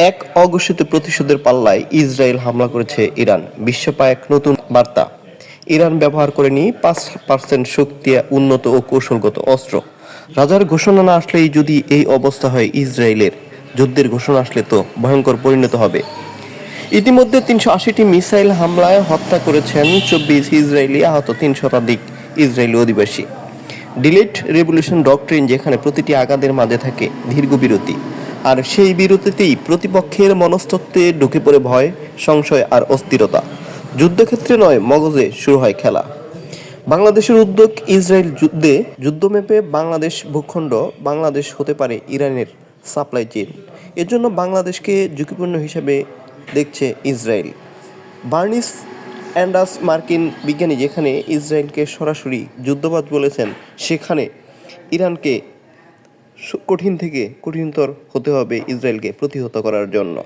এক অঘোষিত প্রতিশোধের পাল্লায় ইসরায়েল হামলা করেছে ইরান। বিশ্ব পায় এক নতুন বার্তা। ইরান ব্যবহার করেনি 5% শক্তি উন্নত ও কৌশলগত অস্ত্র। রাজার ঘোষণা না আসলেই যদি এই অবস্থা হয় ইসরায়েলের, যুদ্ধের ঘোষণা আসলে তো ভয়ঙ্কর পরিণত হবে। ইতিমধ্যে 380টি মিসাইল হামলায় হত্যা করেছেন 24 ইসরায়েলি, আহত 3 শতাধিক ইসরায়েলি অধিবাসী। ডিলেট রেভলিউশন ডক্ট্রিন, যেখানে প্রতিটি আঘাতের মাঝে থাকে দীর্ঘ বিরতি, আর সেই বিরতিতেই প্রতিপক্ষের মনস্তত্ত্বে ঢুকে পড়ে ভয়, সংশয় আর অস্থিরতা। যুদ্ধক্ষেত্রে নয়, মগজে শুরু হয় খেলা। বাংলাদেশের উদ্যোগ। ইসরায়েল যুদ্ধমেপে বাংলাদেশ ভূখণ্ড, বাংলাদেশ হতে পারে ইরানের সাপ্লাই চেইন। এজন্য বাংলাদেশকে ঝুঁকিপূর্ণ হিসেবে দেখছে ইসরায়েল। বার্নিস অ্যান্ডার্স, মার্কিন বিজ্ঞানী, যেখানে ইসরায়েলকে সরাসরি যুদ্ধবাজ বলেছেন, সেখানে ইরানকে কঠিন থেকে কঠিনতর হতে হবে ইসরায়েলকে প্রতিহত করার জন্য।